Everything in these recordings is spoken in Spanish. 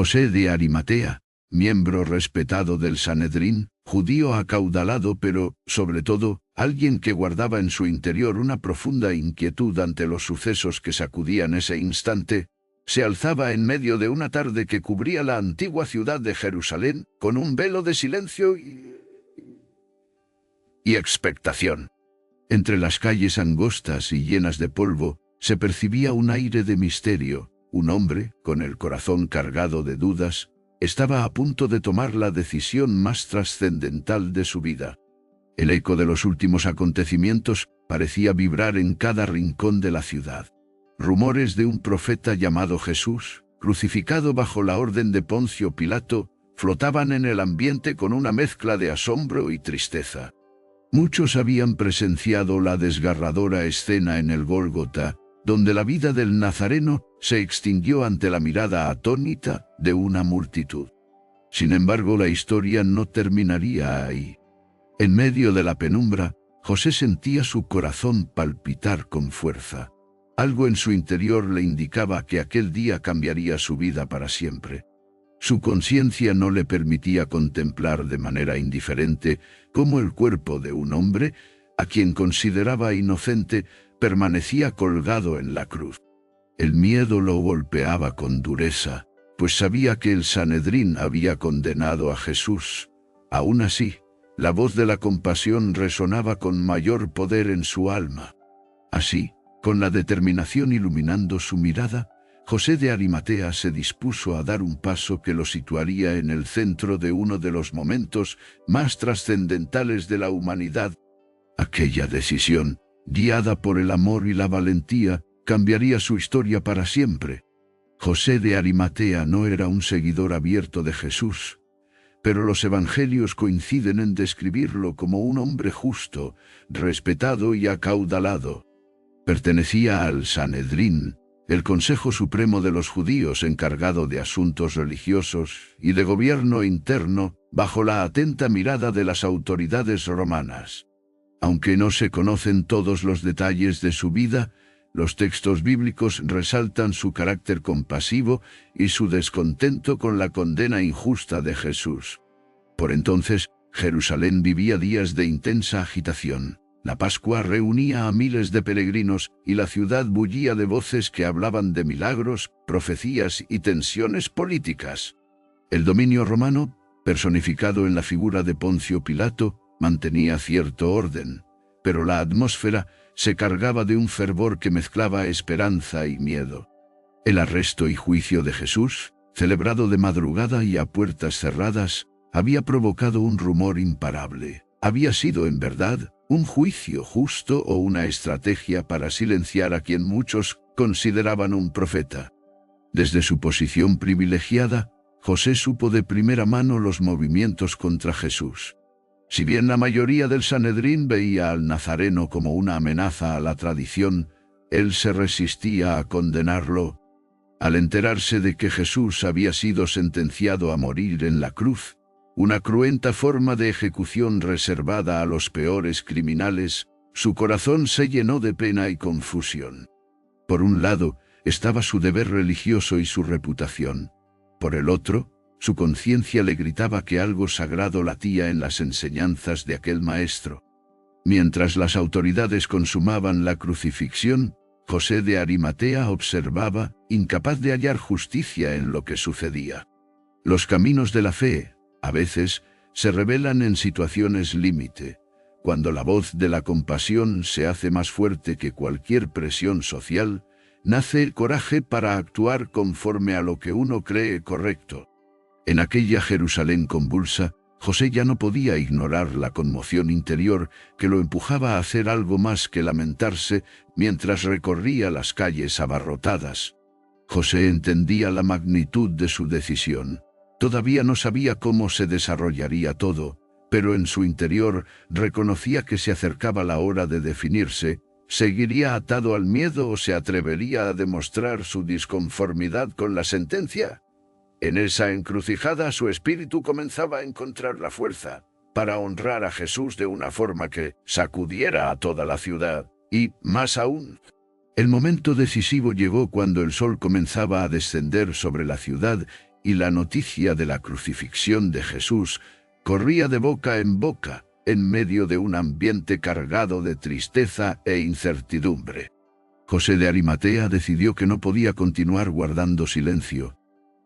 José de Arimatea, miembro respetado del Sanedrín, judío acaudalado pero, sobre todo, alguien que guardaba en su interior una profunda inquietud ante los sucesos que sacudían ese instante, se alzaba en medio de una tarde que cubría la antigua ciudad de Jerusalén con un velo de silencio y expectación. Entre las calles angostas y llenas de polvo, se percibía un aire de misterio. Un hombre, con el corazón cargado de dudas, estaba a punto de tomar la decisión más trascendental de su vida. El eco de los últimos acontecimientos parecía vibrar en cada rincón de la ciudad. Rumores de un profeta llamado Jesús, crucificado bajo la orden de Poncio Pilato, flotaban en el ambiente con una mezcla de asombro y tristeza. Muchos habían presenciado la desgarradora escena en el Gólgota, donde la vida del Nazareno se extinguió ante la mirada atónita de una multitud. Sin embargo, la historia no terminaría ahí. En medio de la penumbra, José sentía su corazón palpitar con fuerza. Algo en su interior le indicaba que aquel día cambiaría su vida para siempre. Su conciencia no le permitía contemplar de manera indiferente cómo el cuerpo de un hombre, a quien consideraba inocente, permanecía colgado en la cruz. El miedo lo golpeaba con dureza, pues sabía que el Sanedrín había condenado a Jesús. Aún así, la voz de la compasión resonaba con mayor poder en su alma. Así, con la determinación iluminando su mirada, José de Arimatea se dispuso a dar un paso que lo situaría en el centro de uno de los momentos más trascendentales de la humanidad. Aquella decisión, guiada por el amor y la valentía, cambiaría su historia para siempre. José de Arimatea no era un seguidor abierto de Jesús, pero los evangelios coinciden en describirlo como un hombre justo, respetado y acaudalado. Pertenecía al Sanedrín, el Consejo Supremo de los Judíos encargado de asuntos religiosos y de gobierno interno, bajo la atenta mirada de las autoridades romanas. Aunque no se conocen todos los detalles de su vida, los textos bíblicos resaltan su carácter compasivo y su descontento con la condena injusta de Jesús. Por entonces, Jerusalén vivía días de intensa agitación. La Pascua reunía a miles de peregrinos y la ciudad bullía de voces que hablaban de milagros, profecías y tensiones políticas. El dominio romano, personificado en la figura de Poncio Pilato, mantenía cierto orden, pero la atmósfera se cargaba de un fervor que mezclaba esperanza y miedo. El arresto y juicio de Jesús, celebrado de madrugada y a puertas cerradas, había provocado un rumor imparable. ¿Había sido en verdad un juicio justo o una estrategia para silenciar a quien muchos consideraban un profeta? Desde su posición privilegiada, José supo de primera mano los movimientos contra Jesús. Si bien la mayoría del Sanedrín veía al Nazareno como una amenaza a la tradición, él se resistía a condenarlo. Al enterarse de que Jesús había sido sentenciado a morir en la cruz, una cruenta forma de ejecución reservada a los peores criminales, su corazón se llenó de pena y confusión. Por un lado, estaba su deber religioso y su reputación. Por el otro, su conciencia le gritaba que algo sagrado latía en las enseñanzas de aquel maestro. Mientras las autoridades consumaban la crucifixión, José de Arimatea observaba, incapaz de hallar justicia en lo que sucedía. Los caminos de la fe, a veces, se revelan en situaciones límite, cuando la voz de la compasión se hace más fuerte que cualquier presión social, nace el coraje para actuar conforme a lo que uno cree correcto. En aquella Jerusalén convulsa, José ya no podía ignorar la conmoción interior que lo empujaba a hacer algo más que lamentarse mientras recorría las calles abarrotadas. José entendía la magnitud de su decisión. Todavía no sabía cómo se desarrollaría todo, pero en su interior reconocía que se acercaba la hora de definirse. ¿Seguiría atado al miedo o se atrevería a demostrar su disconformidad con la sentencia? En esa encrucijada su espíritu comenzaba a encontrar la fuerza para honrar a Jesús de una forma que sacudiera a toda la ciudad. Y, más aún, el momento decisivo llegó cuando el sol comenzaba a descender sobre la ciudad y la noticia de la crucifixión de Jesús corría de boca en boca, en medio de un ambiente cargado de tristeza e incertidumbre. José de Arimatea decidió que no podía continuar guardando silencio.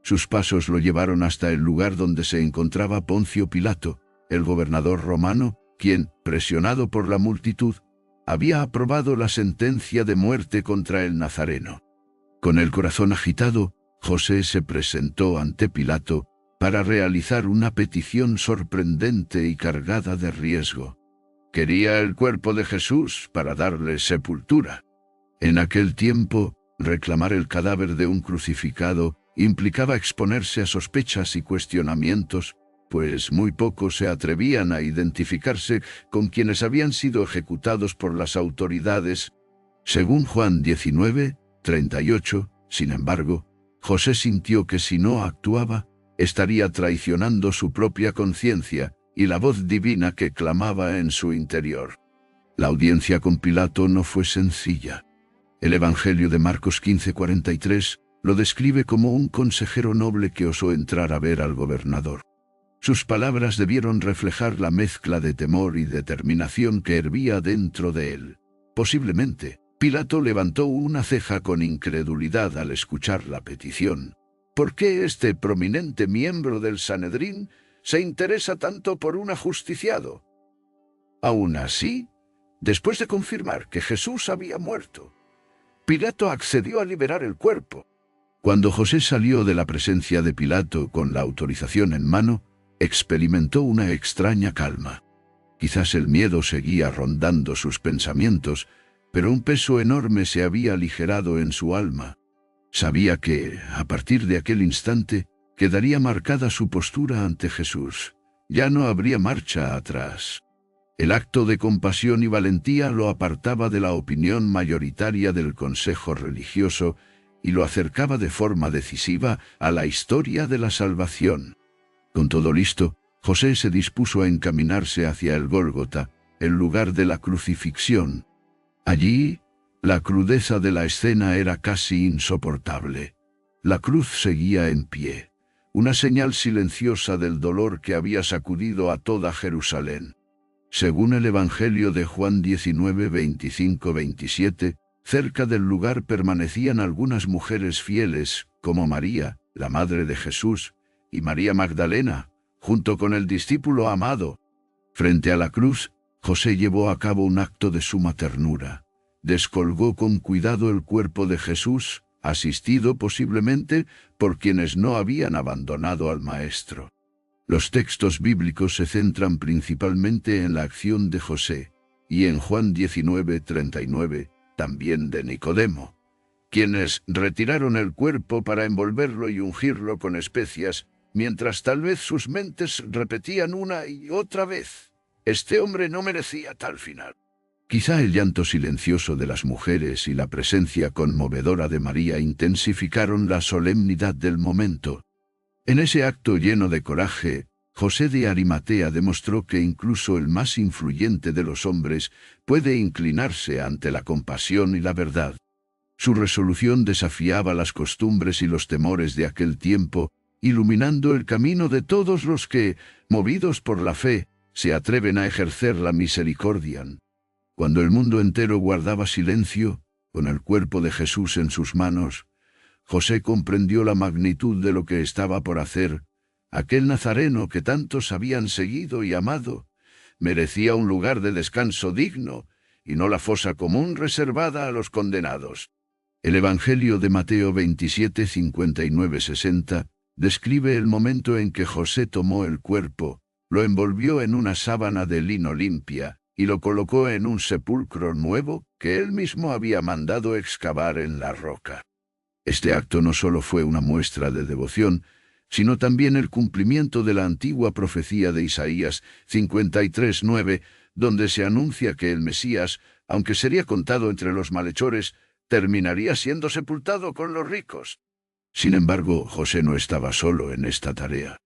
Sus pasos lo llevaron hasta el lugar donde se encontraba Poncio Pilato, el gobernador romano, quien, presionado por la multitud, había aprobado la sentencia de muerte contra el nazareno. Con el corazón agitado, José se presentó ante Pilato para realizar una petición sorprendente y cargada de riesgo. Quería el cuerpo de Jesús para darle sepultura. En aquel tiempo, reclamar el cadáver de un crucificado implicaba exponerse a sospechas y cuestionamientos, pues muy pocos se atrevían a identificarse con quienes habían sido ejecutados por las autoridades. Según Juan 19:38, sin embargo, José sintió que si no actuaba, estaría traicionando su propia conciencia y la voz divina que clamaba en su interior. La audiencia con Pilato no fue sencilla. El Evangelio de Marcos 15:43 lo describe como un consejero noble que osó entrar a ver al gobernador. Sus palabras debieron reflejar la mezcla de temor y determinación que hervía dentro de él. Posiblemente, Pilato levantó una ceja con incredulidad al escuchar la petición. ¿Por qué este prominente miembro del Sanedrín se interesa tanto por un ajusticiado? Aún así, después de confirmar que Jesús había muerto, Pilato accedió a liberar el cuerpo. Cuando José salió de la presencia de Pilato con la autorización en mano, experimentó una extraña calma. Quizás el miedo seguía rondando sus pensamientos, pero un peso enorme se había aligerado en su alma. Sabía que, a partir de aquel instante, quedaría marcada su postura ante Jesús. Ya no habría marcha atrás. El acto de compasión y valentía lo apartaba de la opinión mayoritaria del consejo religioso y lo acercaba de forma decisiva a la historia de la salvación. Con todo listo, José se dispuso a encaminarse hacia el Gólgota, el lugar de la crucifixión. Allí, la crudeza de la escena era casi insoportable. La cruz seguía en pie, una señal silenciosa del dolor que había sacudido a toda Jerusalén. Según el Evangelio de Juan 19:25-27, cerca del lugar permanecían algunas mujeres fieles, como María, la madre de Jesús, y María Magdalena, junto con el discípulo amado. Frente a la cruz, José llevó a cabo un acto de suma ternura. Descolgó con cuidado el cuerpo de Jesús, asistido posiblemente por quienes no habían abandonado al Maestro. Los textos bíblicos se centran principalmente en la acción de José, y en Juan 19:39, también de Nicodemo, quienes retiraron el cuerpo para envolverlo y ungirlo con especias, mientras tal vez sus mentes repetían una y otra vez: este hombre no merecía tal final. Quizá el llanto silencioso de las mujeres y la presencia conmovedora de María intensificaron la solemnidad del momento. En ese acto lleno de coraje, José de Arimatea demostró que incluso el más influyente de los hombres puede inclinarse ante la compasión y la verdad. Su resolución desafiaba las costumbres y los temores de aquel tiempo, iluminando el camino de todos los que, movidos por la fe, se atreven a ejercer la misericordia. Cuando el mundo entero guardaba silencio, con el cuerpo de Jesús en sus manos, José comprendió la magnitud de lo que estaba por hacer. Aquel nazareno que tantos habían seguido y amado merecía un lugar de descanso digno y no la fosa común reservada a los condenados. El Evangelio de Mateo 27:59-60 describe el momento en que José tomó el cuerpo, lo envolvió en una sábana de lino limpia y lo colocó en un sepulcro nuevo que él mismo había mandado excavar en la roca. Este acto no solo fue una muestra de devoción, sino también el cumplimiento de la antigua profecía de Isaías 53:9, donde se anuncia que el Mesías, aunque sería contado entre los malhechores, terminaría siendo sepultado con los ricos. Sin embargo, José no estaba solo en esta tarea.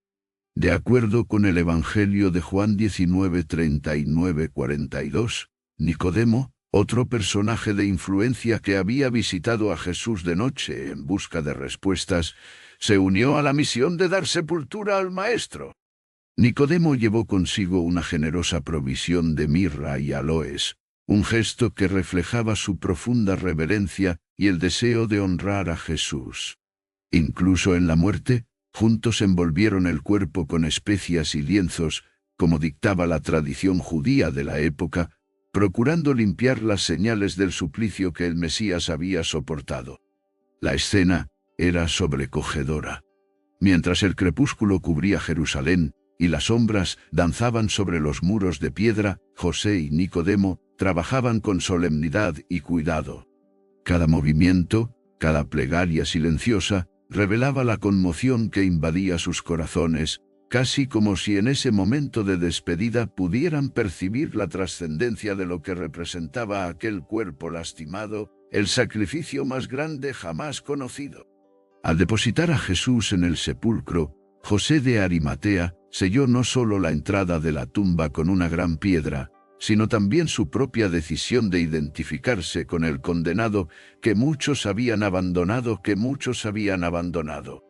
De acuerdo con el Evangelio de Juan 19:39-42, Nicodemo, otro personaje de influencia que había visitado a Jesús de noche en busca de respuestas, Se unió a la misión de dar sepultura al Maestro. Nicodemo llevó consigo una generosa provisión de mirra y aloes, un gesto que reflejaba su profunda reverencia y el deseo de honrar a Jesús. Incluso en la muerte, juntos envolvieron el cuerpo con especias y lienzos, como dictaba la tradición judía de la época, procurando limpiar las señales del suplicio que el Mesías había soportado. La escena era sobrecogedora. Mientras el crepúsculo cubría Jerusalén y las sombras danzaban sobre los muros de piedra, José y Nicodemo trabajaban con solemnidad y cuidado. Cada movimiento, cada plegaria silenciosa, revelaba la conmoción que invadía sus corazones, casi como si en ese momento de despedida pudieran percibir la trascendencia de lo que representaba aquel cuerpo lastimado, el sacrificio más grande jamás conocido. Al depositar a Jesús en el sepulcro, José de Arimatea selló no solo la entrada de la tumba con una gran piedra, sino también su propia decisión de identificarse con el condenado que muchos habían abandonado.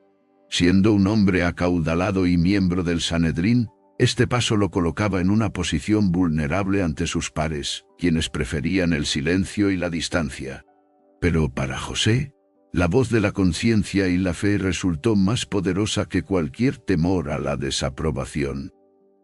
Siendo un hombre acaudalado y miembro del Sanedrín, este paso lo colocaba en una posición vulnerable ante sus pares, quienes preferían el silencio y la distancia. Pero para José, la voz de la conciencia y la fe resultó más poderosa que cualquier temor a la desaprobación.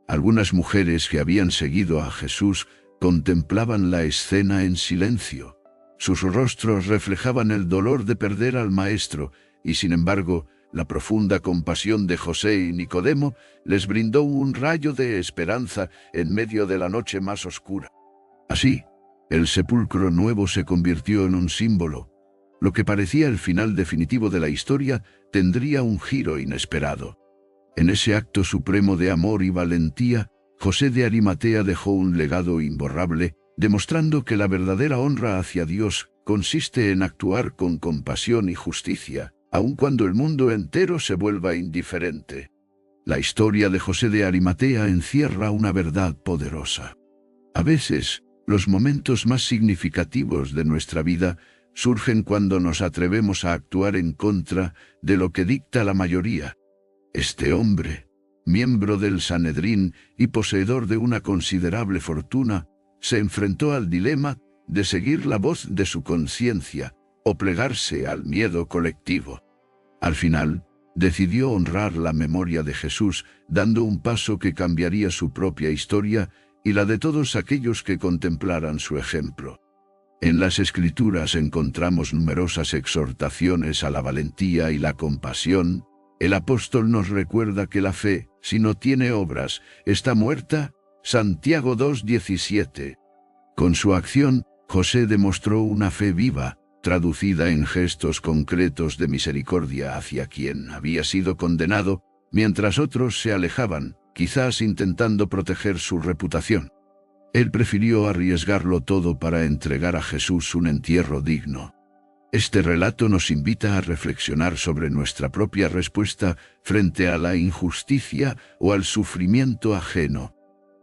Algunas mujeres que habían seguido a Jesús contemplaban la escena en silencio. Sus rostros reflejaban el dolor de perder al Maestro, y sin embargo, la profunda compasión de José y Nicodemo les brindó un rayo de esperanza en medio de la noche más oscura. Así, el sepulcro nuevo se convirtió en un símbolo. Lo que parecía el final definitivo de la historia tendría un giro inesperado. En ese acto supremo de amor y valentía, José de Arimatea dejó un legado imborrable, demostrando que la verdadera honra hacia Dios consiste en actuar con compasión y justicia, aun cuando el mundo entero se vuelva indiferente. La historia de José de Arimatea encierra una verdad poderosa. A veces, los momentos más significativos de nuestra vida surgen cuando nos atrevemos a actuar en contra de lo que dicta la mayoría. Este hombre, miembro del Sanedrín y poseedor de una considerable fortuna, se enfrentó al dilema de seguir la voz de su conciencia o plegarse al miedo colectivo. Al final, decidió honrar la memoria de Jesús, dando un paso que cambiaría su propia historia y la de todos aquellos que contemplaran su ejemplo. En las Escrituras encontramos numerosas exhortaciones a la valentía y la compasión. El apóstol nos recuerda que la fe, si no tiene obras, está muerta. Santiago 2:17. Con su acción, José demostró una fe viva, traducida en gestos concretos de misericordia hacia quien había sido condenado, mientras otros se alejaban, quizás intentando proteger su reputación. Él prefirió arriesgarlo todo para entregar a Jesús un entierro digno. Este relato nos invita a reflexionar sobre nuestra propia respuesta frente a la injusticia o al sufrimiento ajeno.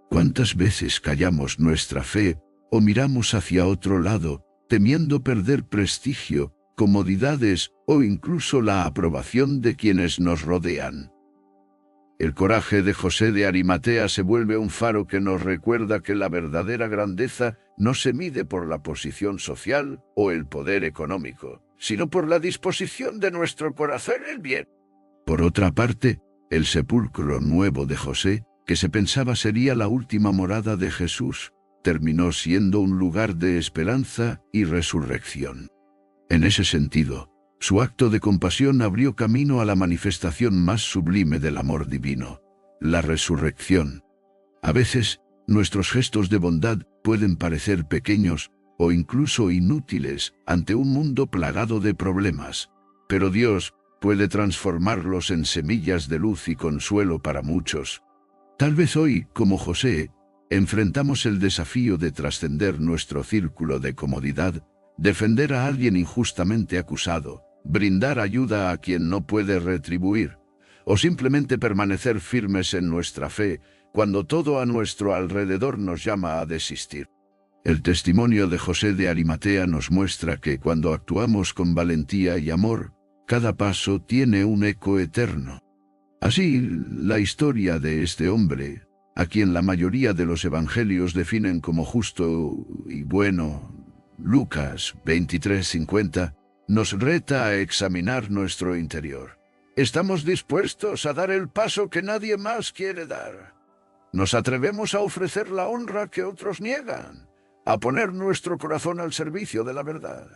¿Cuántas veces callamos nuestra fe o miramos hacia otro lado, temiendo perder prestigio, comodidades o incluso la aprobación de quienes nos rodean? El coraje de José de Arimatea se vuelve un faro que nos recuerda que la verdadera grandeza no se mide por la posición social o el poder económico, sino por la disposición de nuestro corazón en el bien. Por otra parte, el sepulcro nuevo de José, que se pensaba sería la última morada de Jesús, terminó siendo un lugar de esperanza y resurrección. En ese sentido, su acto de compasión abrió camino a la manifestación más sublime del amor divino, la resurrección. A veces, nuestros gestos de bondad pueden parecer pequeños o incluso inútiles ante un mundo plagado de problemas, pero Dios puede transformarlos en semillas de luz y consuelo para muchos. Tal vez hoy, como José, enfrentamos el desafío de trascender nuestro círculo de comodidad, defender a alguien injustamente acusado, brindar ayuda a quien no puede retribuir, o simplemente permanecer firmes en nuestra fe cuando todo a nuestro alrededor nos llama a desistir. El testimonio de José de Arimatea nos muestra que cuando actuamos con valentía y amor, cada paso tiene un eco eterno. Así, la historia de este hombre, a quien la mayoría de los evangelios definen como justo y bueno, Lucas 23:50, nos reta a examinar nuestro interior. ¿Estamos dispuestos a dar el paso que nadie más quiere dar? ¿Nos atrevemos a ofrecer la honra que otros niegan? ¿A poner nuestro corazón al servicio de la verdad?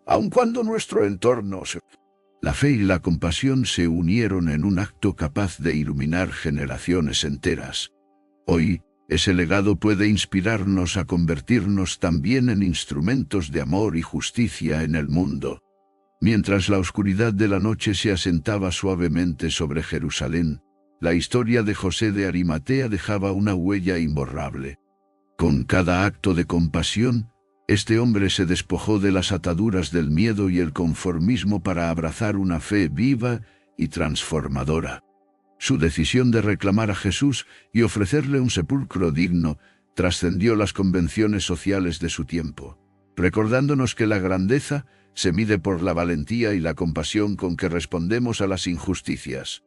Aun cuando nuestro entorno se... La fe y la compasión se unieron en un acto capaz de iluminar generaciones enteras. Hoy, ese legado puede inspirarnos a convertirnos también en instrumentos de amor y justicia en el mundo. Mientras la oscuridad de la noche se asentaba suavemente sobre Jerusalén, la historia de José de Arimatea dejaba una huella imborrable. Con cada acto de compasión, este hombre se despojó de las ataduras del miedo y el conformismo para abrazar una fe viva y transformadora. Su decisión de reclamar a Jesús y ofrecerle un sepulcro digno trascendió las convenciones sociales de su tiempo, recordándonos que la grandeza se mide por la valentía y la compasión con que respondemos a las injusticias.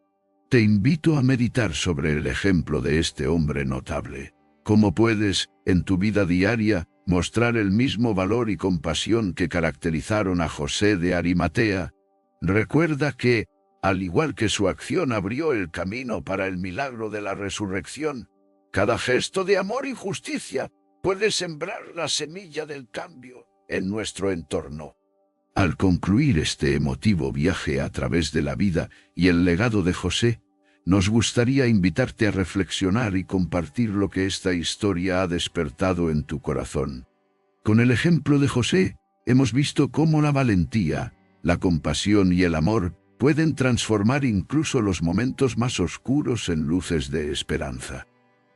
Te invito a meditar sobre el ejemplo de este hombre notable. ¿Cómo puedes, en tu vida diaria, mostrar el mismo valor y compasión que caracterizaron a José de Arimatea? Recuerda que, al igual que su acción abrió el camino para el milagro de la resurrección, cada gesto de amor y justicia puede sembrar la semilla del cambio en nuestro entorno. Al concluir este emotivo viaje a través de la vida y el legado de José, nos gustaría invitarte a reflexionar y compartir lo que esta historia ha despertado en tu corazón. Con el ejemplo de José, hemos visto cómo la valentía, la compasión y el amor pueden transformar incluso los momentos más oscuros en luces de esperanza.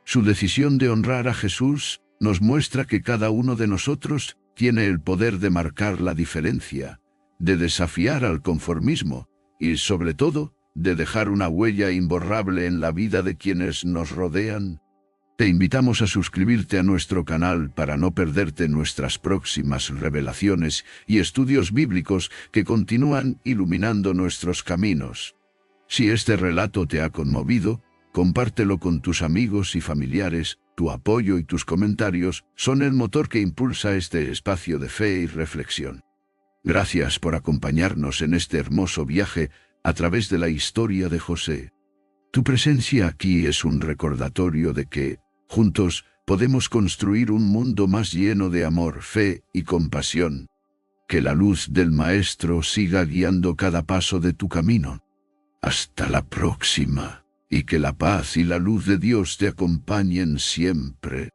Su decisión de honrar a Jesús nos muestra que cada uno de nosotros tiene el poder de marcar la diferencia, de desafiar al conformismo y, sobre todo, de dejar una huella imborrable en la vida de quienes nos rodean. Te invitamos a suscribirte a nuestro canal para no perderte nuestras próximas revelaciones y estudios bíblicos que continúan iluminando nuestros caminos. Si este relato te ha conmovido, compártelo con tus amigos y familiares. Tu apoyo y tus comentarios son el motor que impulsa este espacio de fe y reflexión. Gracias por acompañarnos en este hermoso viaje a través de la historia de José. Tu presencia aquí es un recordatorio de que, juntos, podemos construir un mundo más lleno de amor, fe y compasión. Que la luz del Maestro siga guiando cada paso de tu camino. Hasta la próxima, y que la paz y la luz de Dios te acompañen siempre.